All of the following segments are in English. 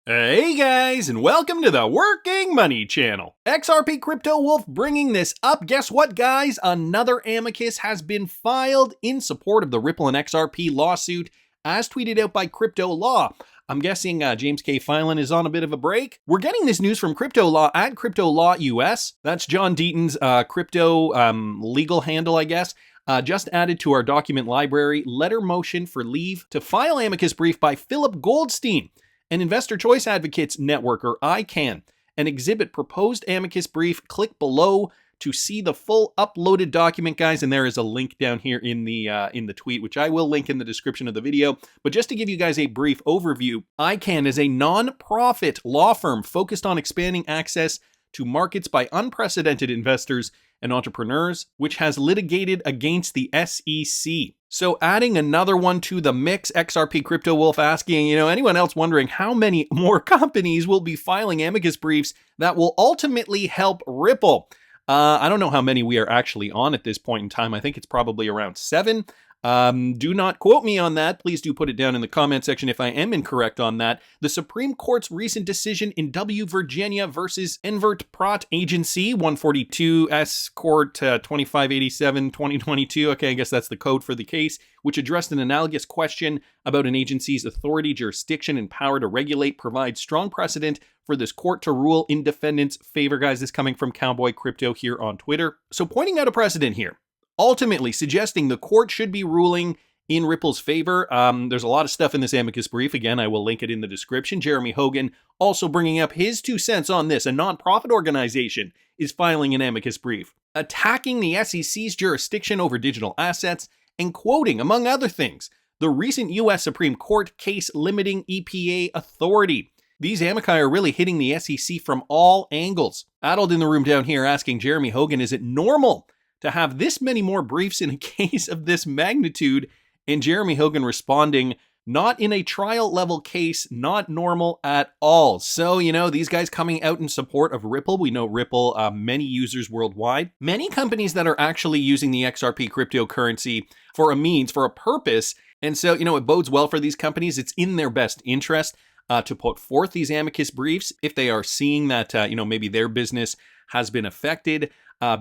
Hey guys, and welcome to the Working Money channel. XRP Crypto Wolf bringing this up. Guess what, guys? Another amicus has been filed in support of the Ripple and XRP lawsuit, as tweeted out by Crypto Law. I'm guessing James K. Filan is on a bit of a break. We're getting this news from Crypto Law at Crypto Law US. That's John Deaton's crypto legal handle, I guess. Just added to our document library, letter motion for leave to file amicus brief by Philip Goldstein, an Investor Choice Advocates Network, or ICANN, an exhibit proposed amicus brief. Click below to see the full uploaded document, guys, and there is a link down here in the tweet, which I will link in the description of the video. But just to give you guys a brief overview, ICANN is a non-profit law firm focused on expanding access to markets by unprecedented investors and entrepreneurs, which has litigated against the SEC. So adding another one to the mix, XRP Crypto Wolf asking, anyone else wondering how many more companies will be filing amicus briefs that will ultimately help Ripple? I don't know how many we are actually on at this point in time. I think it's probably around 7. Do not quote me on that. Please do put it down in the comment section if I am incorrect on that. The Supreme Court's recent decision in W. Virginia versus Envert Prat Agency 142 S Court 2587 2022. Okay, I guess that's the code for the case, which addressed an analogous question about an agency's authority, jurisdiction, and power to regulate, provides strong precedent for this court to rule in defendant's favor. Guys, this coming from Cowboy Crypto here on Twitter. So pointing out a precedent here, ultimately suggesting the court should be ruling in Ripple's favor. There's a lot of stuff in this amicus brief. Again, I will link it in the description. Jeremy Hogan also bringing up his 2 cents on this. A nonprofit organization is filing an amicus brief, attacking the SEC's jurisdiction over digital assets and quoting, among other things, the recent U.S. Supreme Court case limiting EPA authority. These amici are really hitting the SEC from all angles. Addled in the room down here asking Jeremy Hogan, is it normal to have this many more briefs in a case of this magnitude? And Jeremy Hogan responding, not in a trial level case, not normal at all. So, these guys coming out in support of Ripple. We know Ripple, many users worldwide, many companies that are actually using the XRP cryptocurrency for a purpose. And so, it bodes well for these companies. It's in their best interest to put forth these amicus briefs if they are seeing that, maybe their business has been affected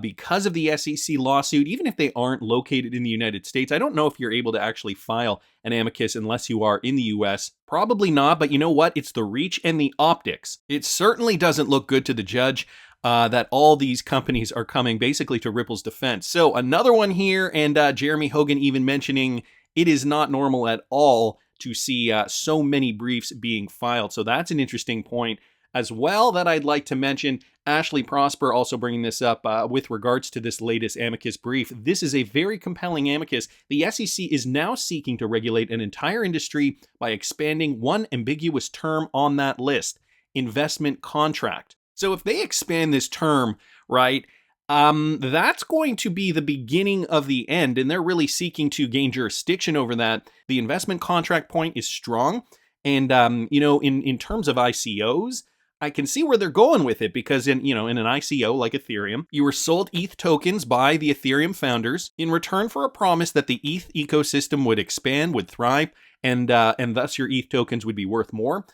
because of the SEC lawsuit, even if they aren't located in the United States. I don't know if you're able to actually file an amicus unless you are in the US. Probably not, but you know what? It's the reach and the optics. It certainly doesn't look good to the judge that all these companies are coming basically to Ripple's defense. So another one here, and Jeremy Hogan even mentioning it is not normal at all to see so many briefs being filed. So that's an interesting point as well that I'd like to mention. Ashley Prosper also bringing this up with regards to this latest amicus brief. This is a very compelling amicus. The SEC is now seeking to regulate an entire industry by expanding one ambiguous term on that list, investment contract. So if they expand this term, right, that's going to be the beginning of the end, and they're really seeking to gain jurisdiction over that. The investment contract point is strong, and in terms of ICOs, I can see where they're going with it, because in an ICO like Ethereum, you were sold ETH tokens by the Ethereum founders in return for a promise that the ETH ecosystem would expand, would thrive, and thus your ETH tokens would be worth more.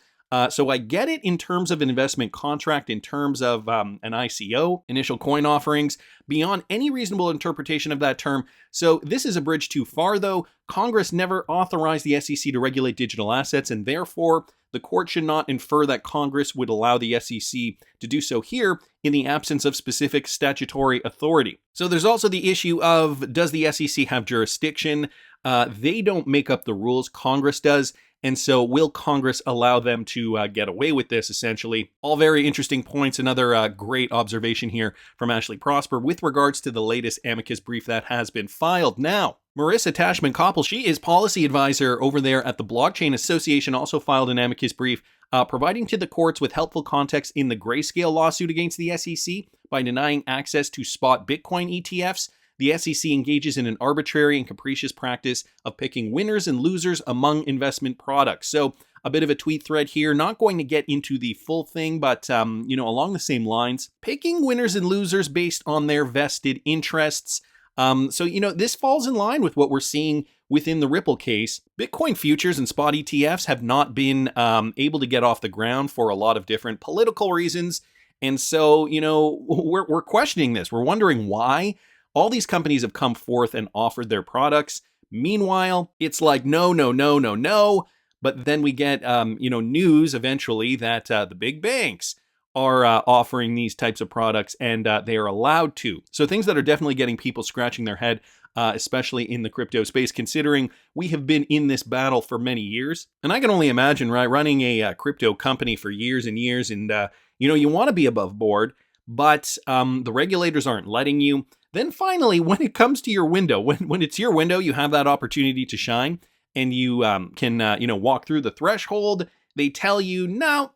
So I get it in terms of an investment contract, in terms of an ICO, initial coin offerings, beyond any reasonable interpretation of that term. So this is a bridge too far, though. Congress never authorized the SEC to regulate digital assets, and therefore the court should not infer that Congress would allow the SEC to do so here in the absence of specific statutory authority. So there's also the issue of, does the SEC have jurisdiction? They don't make up the rules, Congress does. And so will Congress allow them to get away with this, essentially? All very interesting points. Another great observation here from Ashley Prosper with regards to the latest amicus brief that has been filed. Now, Marissa Tashman-Koppel, she is policy advisor over there at the Blockchain Association, also filed an amicus brief providing to the courts with helpful context in the Grayscale lawsuit against the SEC by denying access to spot Bitcoin ETFs. The SEC engages in an arbitrary and capricious practice of picking winners and losers among investment products. So a bit of a tweet thread here, not going to get into the full thing, but, along the same lines, picking winners and losers based on their vested interests. So, this falls in line with what we're seeing within the Ripple case, Bitcoin futures and spot ETFs have not been able to get off the ground for a lot of different political reasons. And so, we're questioning this. We're wondering why all these companies have come forth and offered their products. Meanwhile, it's like, no, no, no, no, no. But then we get, news eventually that the big banks are offering these types of products, and they are allowed to. So things that are definitely getting people scratching their head, especially in the crypto space, considering we have been in this battle for many years. And I can only imagine, right, running a crypto company for years and years, and you want to be above board, but the regulators aren't letting you. Then finally, when it comes to your window, when it's your window, you have that opportunity to shine, and you can walk through the threshold. They tell you, no,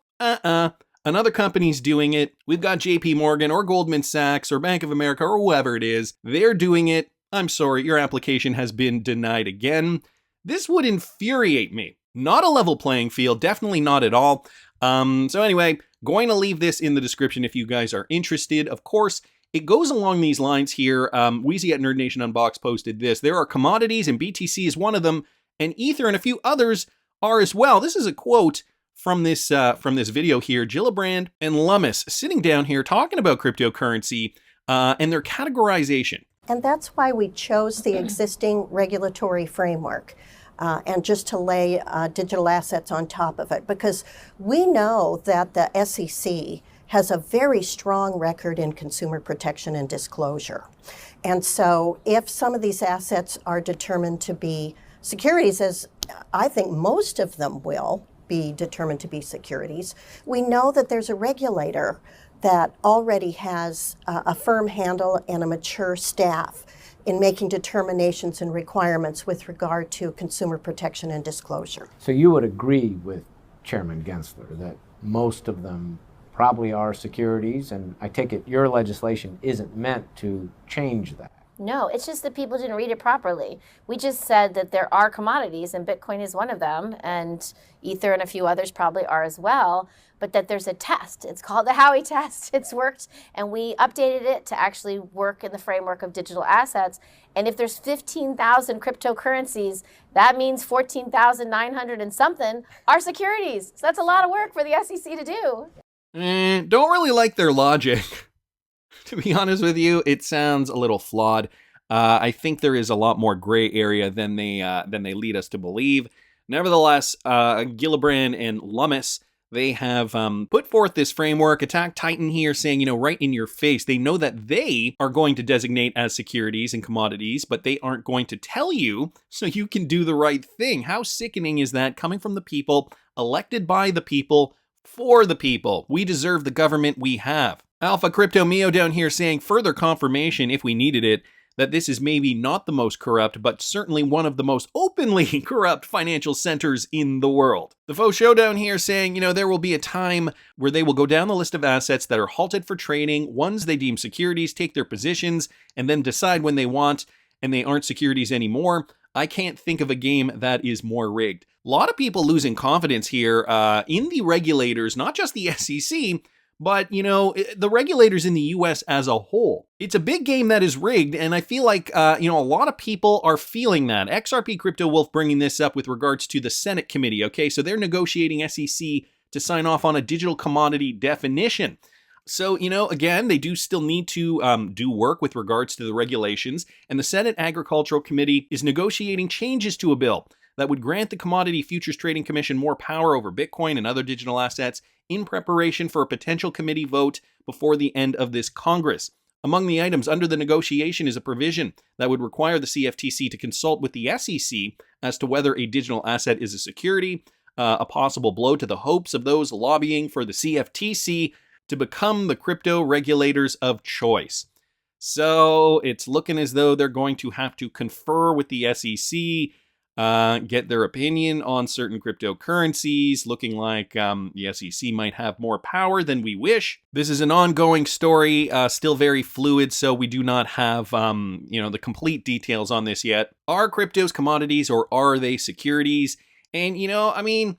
another company's doing it. We've got JP Morgan or Goldman Sachs or Bank of America or whoever it is. They're doing it. I'm sorry, your application has been denied again. This would infuriate me. Not a level playing field, definitely not at all. So anyway, going to leave this in the description if you guys are interested. Of course, it goes along these lines here. Wheezy at Nerd Nation Unboxed posted this. There are commodities, and BTC is one of them, and Ether and a few others are as well. This is a quote from this video here. Gillibrand and Lummis sitting down here talking about cryptocurrency and their categorization. And that's why we chose the existing regulatory framework and just to lay digital assets on top of it, because we know that the SEC has a very strong record in consumer protection and disclosure. And so if some of these assets are determined to be securities, as I think most of them will be determined to be securities, we know that there's a regulator that already has a firm handle and a mature staff in making determinations and requirements with regard to consumer protection and disclosure. So you would agree with Chairman Gensler that most of them probably are securities, and I take it your legislation isn't meant to change that. No, it's just that people didn't read it properly. We just said that there are commodities, and Bitcoin is one of them, and Ether and a few others probably are as well, but that there's a test. It's called the Howey test. It's worked, and we updated it to actually work in the framework of digital assets. And if there's 15,000 cryptocurrencies, that means 14,900 and something are securities. So that's a lot of work for the SEC to do. Don't really like their logic. To be honest with you, it sounds a little flawed. I think there is a lot more gray area than they lead us to believe. Nevertheless, Gillibrand and Lummis, they have put forth this framework. Attack Titan here saying, right in your face, they know that they are going to designate as securities and commodities, but they aren't going to tell you so you can do the right thing. How sickening is that, coming from the people, elected by the people, for the people? We deserve the government we have. Alpha Crypto Mio down here saying further confirmation, if we needed it, that this is maybe not the most corrupt, but certainly one of the most openly corrupt financial centers in the world. The Faux Show down here saying, there will be a time where they will go down the list of assets that are halted for trading, ones they deem securities, take their positions, and then decide when they want, and they aren't securities anymore. I can't think of a game that is more rigged. A lot of people losing confidence here in the regulators, not just the SEC, but, the regulators in the US as a whole. It's a big game that is rigged, and I feel like, a lot of people are feeling that. XRP Crypto Wolf bringing this up with regards to the Senate committee, okay? So they're negotiating SEC to sign off on a digital commodity definition. So, again, they do still need to do work with regards to the regulations, and the Senate Agricultural Committee is negotiating changes to a bill that would grant the Commodity Futures Trading Commission more power over Bitcoin and other digital assets in preparation for a potential committee vote before the end of this Congress. Among the items under the negotiation is a provision that would require the CFTC to consult with the SEC as to whether a digital asset is a security, a possible blow to the hopes of those lobbying for the CFTC to become the crypto regulators of choice. So it's looking as though they're going to have to confer with the SEC, get their opinion on certain cryptocurrencies, looking like the SEC might have more power than we wish. This is an ongoing story, still very fluid, so we do not have, the complete details on this yet. Are cryptos commodities or are they securities? And, I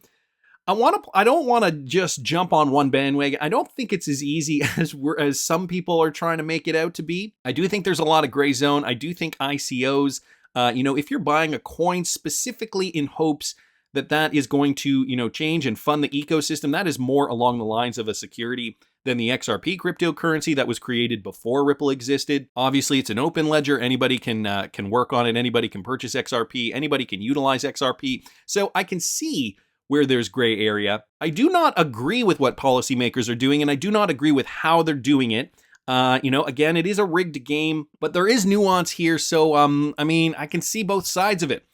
don't want to just jump on one bandwagon. I don't think it's as easy as some people are trying to make it out to be. I do think there's a lot of gray zone. I do think ICOs If you're buying a coin specifically in hopes that that is going to, change and fund the ecosystem, that is more along the lines of a security than the XRP cryptocurrency that was created before Ripple existed. Obviously, it's an open ledger. Anybody can work on it. Anybody can purchase XRP. Anybody can utilize XRP. So I can see where there's gray area. I do not agree with what policymakers are doing, and I do not agree with how they're doing it. Again, it is a rigged game, but there is nuance here. So, I can see both sides of it.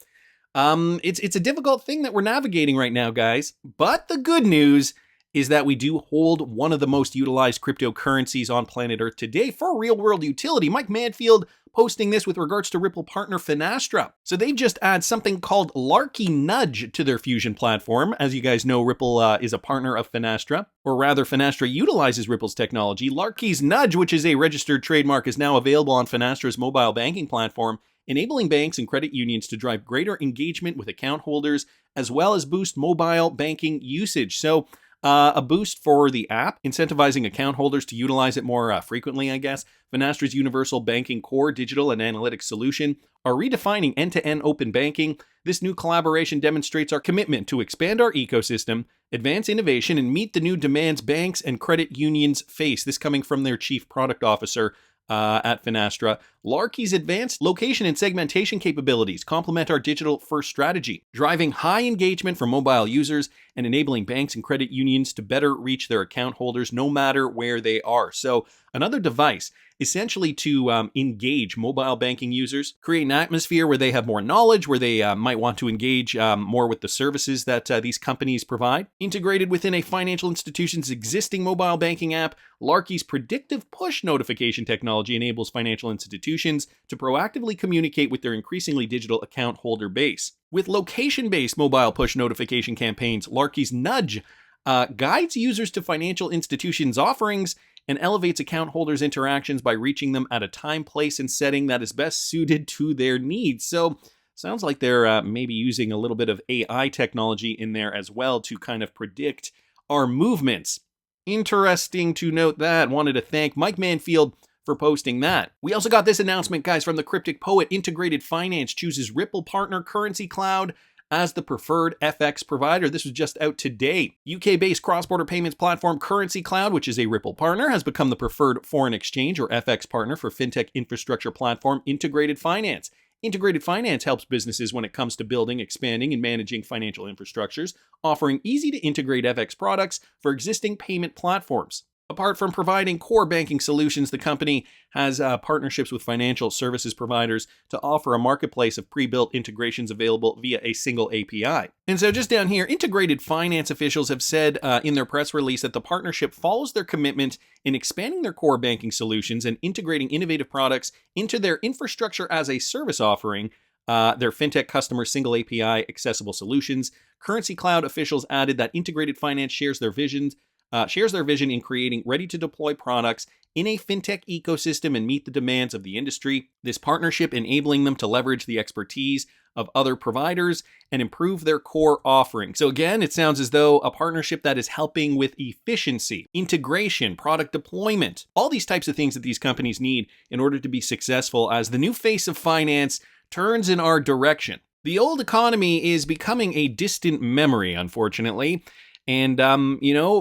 It's a difficult thing that we're navigating right now, guys. But the good news is that we do hold one of the most utilized cryptocurrencies on planet Earth today for real-world utility. Mike Manfield posting this with regards to Ripple partner Finastra. So they've just added something called Larky Nudge to their Fusion platform. As you guys know, Ripple is a partner of Finastra, or rather Finastra utilizes Ripple's technology. Larky's Nudge, which is a registered trademark, is now available on Finastra's mobile banking platform, enabling banks and credit unions to drive greater engagement with account holders, as well as boost mobile banking usage. So a boost for the app, incentivizing account holders to utilize it more frequently, I guess. Finastra's universal banking core, digital, and analytics solution are redefining end-to-end open banking. This new collaboration demonstrates our commitment to expand our ecosystem, advance innovation, and meet the new demands banks and credit unions face. This coming from their chief product officer at Finastra. Larky's advanced location and segmentation capabilities complement our digital-first strategy, driving high engagement for mobile users and enabling banks and credit unions to better reach their account holders no matter where they are. So another device essentially to engage mobile banking users, create an atmosphere where they have more knowledge, where they might want to engage more with the services that these companies provide. Integrated within a financial institution's existing mobile banking app, Larky's predictive push notification technology enables financial institutions to proactively communicate with their increasingly digital account holder base. With location-based mobile push notification campaigns, Larky's Nudge guides users to financial institutions' offerings and elevates account holders' interactions by reaching them at a time, place, and setting that is best suited to their needs. So, sounds like they're maybe using a little bit of AI technology in there as well to kind of predict our movements. Interesting to note that. Wanted to thank Mike Manfield for posting that. We also got this announcement, guys, from the Cryptic Poet. Integrated Finance chooses Ripple partner Currency Cloud as the preferred FX provider. This was just out today. UK-based cross-border payments platform Currency Cloud, which is a Ripple partner, has become the preferred foreign exchange or FX partner for fintech infrastructure platform Integrated Finance. Integrated Finance helps businesses when it comes to building, expanding, and managing financial infrastructures, offering easy-to-integrate FX products for existing payment platforms. Apart from providing core banking solutions, the company has partnerships with financial services providers to offer a marketplace of pre-built integrations available via a single API. And so just down here, Integrated Finance officials have said in their press release that the partnership follows their commitment in expanding their core banking solutions and integrating innovative products into their infrastructure as a service offering, their fintech customer single API accessible solutions. Currency Cloud officials added that Integrated Finance shares their vision in creating ready-to-deploy products in a fintech ecosystem and meet the demands of the industry. This partnership enabling them to leverage the expertise of other providers and improve their core offering. So again, it sounds as though a partnership that is helping with efficiency, integration, product deployment, all these types of things that these companies need in order to be successful as the new face of finance turns in our direction. The old economy is becoming a distant memory, unfortunately. And,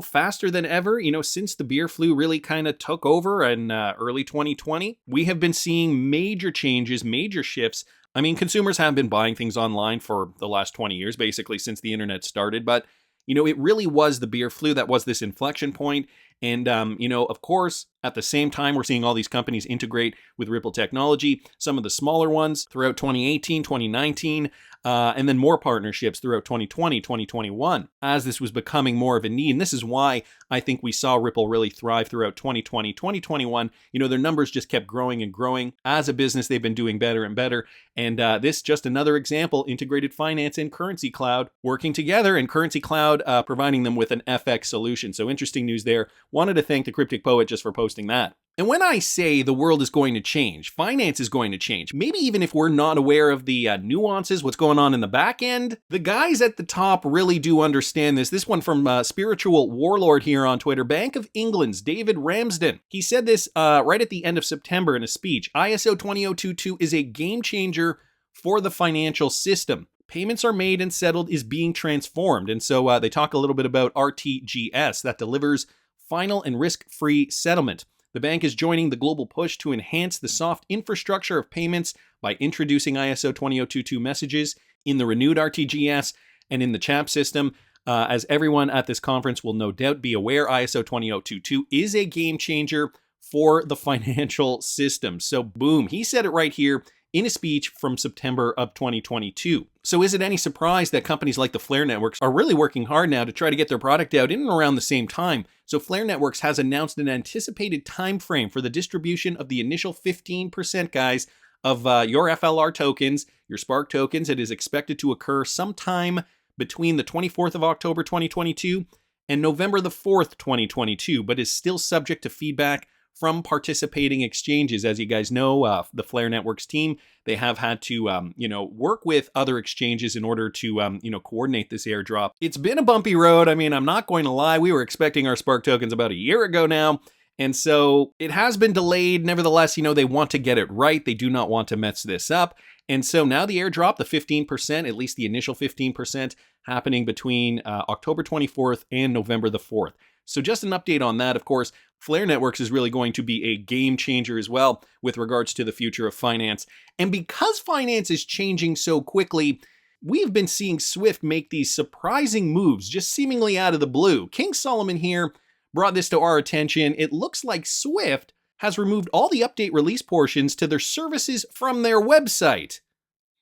faster than ever, since the beer flu really kind of took over in early 2020, we have been seeing major changes, major shifts. I mean, consumers have been buying things online for the last 20 years, basically since the internet started. But, it really was the beer flu that was this inflection point. And, of course, at the same time, we're seeing all these companies integrate with Ripple technology, some of the smaller ones throughout 2018, 2019, and then more partnerships throughout 2020, 2021, as this was becoming more of a need. And this is why I think we saw Ripple really thrive throughout 2020, 2021. Their numbers just kept growing and growing. As a business, they've been doing better and better. And this just another example, Integrated Finance and Currency Cloud working together, and Currency Cloud providing them with an FX solution. So interesting news there. Wanted to thank the Cryptic Poet just for posting that. And when I say the world is going to change, finance is going to change, maybe even if we're not aware of the nuances, what's going on in the back end, the guys at the top really do understand this. This one from Spiritual Warlord here on Twitter, Bank of England's David Ramsden. He said this right at the end of September in a speech. ISO 20022 is a game changer for the financial system. Payments are made and settled is being transformed. And so they talk a little bit about RTGS that delivers final and risk-free settlement. The bank is joining the global push to enhance the soft infrastructure of payments by introducing ISO 20022 messages in the renewed RTGS and in the CHAP system. As everyone at this conference will no doubt be aware, ISO 20022 is a game changer for the financial system. So boom, he said it right here in a speech from September of 2022. So is it any surprise that companies like the Flare Networks are really working hard now to try to get their product out in and around the same time? So Flare Networks has announced an anticipated time frame for the distribution of the initial 15%, guys, of your FLR tokens, your Spark tokens. It is expected to occur sometime between the 24th of October 2022 and November the 4th, 2022, but is still subject to feedback from participating exchanges. As you guys know, the Flare Networks team, they have had to, work with other exchanges in order to, coordinate this airdrop. It's been a bumpy road. I mean, I'm not going to lie. We were expecting our Spark tokens about a year ago now. And so it has been delayed. Nevertheless, they want to get it right. They do not want to mess this up. And so now the airdrop, the 15%, at least the initial 15%, happening between October 24th and November the 4th. So just an update on that. Of course, Flare Networks is really going to be a game changer as well with regards to the future of finance. And because finance is changing so quickly, we've been seeing Swift make these surprising moves, just seemingly out of the blue. King Solomon here brought this to our attention. It looks like Swift has removed all the update release portions to their services from their website.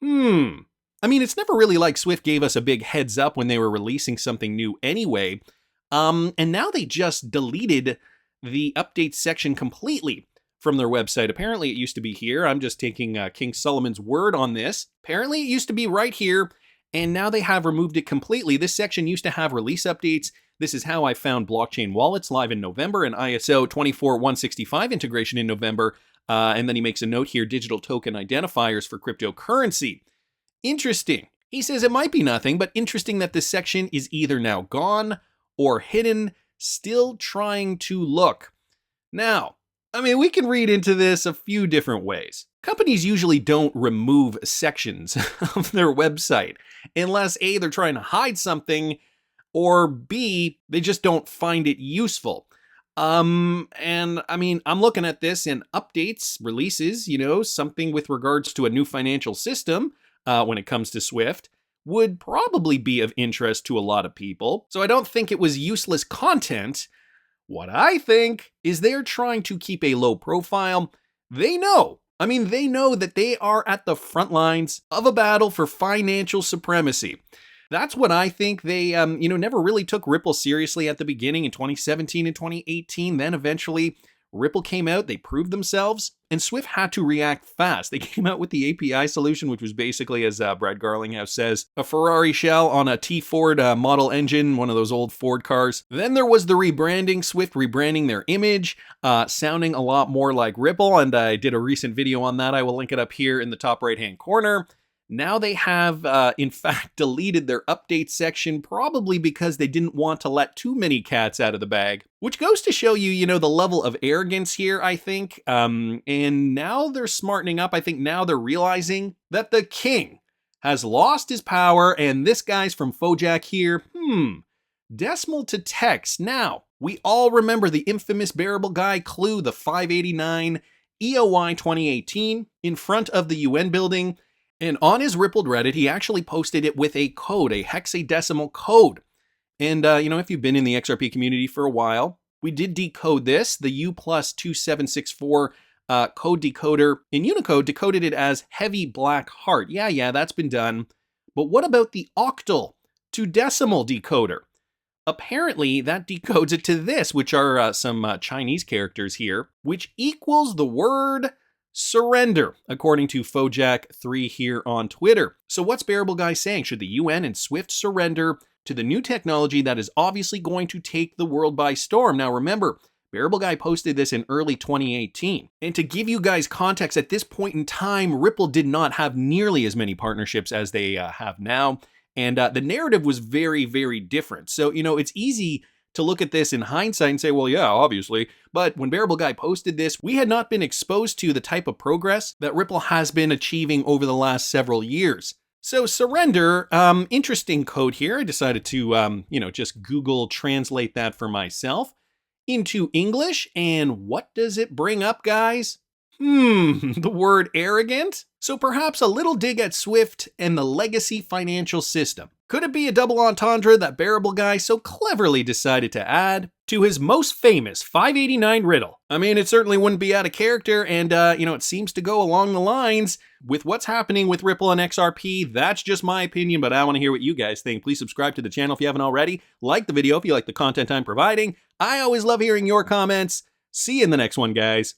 I mean, it's never really like Swift gave us a big heads up when they were releasing something new anyway. And now they just deleted the updates section completely from their website. Apparently it used to be here. I'm just taking King Solomon's word on this. Apparently it used to be right here, and now they have removed it completely. This section used to have release updates. This is how I found blockchain wallets live in November and ISO 24165 integration in November. And then he makes a note here, digital token identifiers for cryptocurrency. Interesting. He says it might be nothing, but interesting that this section is either now gone or hidden, still trying to look. Now, I mean, we can read into this a few different ways. Companies usually don't remove sections of their website unless A, they're trying to hide something, or B, they just don't find it useful. And I mean, I'm looking at this in updates, releases, something with regards to a new financial system when it comes to Swift would probably be of interest to a lot of people. So I don't think it was useless content. What I think is they're trying to keep a low profile. They know that they are at the front lines of a battle for financial supremacy. That's what I think. They, never really took Ripple seriously at the beginning in 2017 and 2018. Then eventually Ripple came out, they proved themselves, and Swift had to react fast. They came out with the API solution, which was basically, as Brad Garlinghouse says, a Ferrari shell on a T-Ford model engine, one of those old Ford cars. Then there was the rebranding, Swift rebranding their image, sounding a lot more like Ripple, and I did a recent video on that. I will link it up here in the top right-hand corner. Now they have, in fact, deleted their update section, probably because they didn't want to let too many cats out of the bag, which goes to show you, the level of arrogance here, I think. And now they're smartening up. I think now they're realizing that the king has lost his power, and this guy's from Fojack here. Decimal to text. Now, we all remember the infamous Bearableguy clue, the 589 EOI 2018, in front of the UN building. And on his Rippled Reddit, he actually posted it with a code, a hexadecimal code. And, if you've been in the XRP community for a while, we did decode this. The U+2764 code decoder in Unicode decoded it as heavy black heart. Yeah, that's been done. But what about the octal to decimal decoder? Apparently, that decodes it to this, which are some Chinese characters here, which equals the word surrender, according to Fojack3 here on Twitter. So what's Bearableguy saying? Should the UN and Swift surrender to the new technology that is obviously going to take the world by storm? Now remember, Bearableguy posted this in early 2018. And to give you guys context, at this point in time, Ripple did not have nearly as many partnerships as they have now. And the narrative was very, very different. So, it's easy to look at this in hindsight and say, well, yeah, obviously. But when Bearable Guy posted this, we had not been exposed to the type of progress that Ripple has been achieving over the last several years. So surrender, interesting code here. I decided to, just Google translate that for myself into English. And what does it bring up, guys? The word arrogant? So perhaps a little dig at Swift and the legacy financial system. Could it be a double entendre that Bearable Guy so cleverly decided to add to his most famous 589 riddle? I mean, it certainly wouldn't be out of character, and, it seems to go along the lines with what's happening with Ripple and XRP. That's just my opinion, but I want to hear what you guys think. Please subscribe to the channel if you haven't already. Like the video if you like the content I'm providing. I always love hearing your comments. See you in the next one, guys.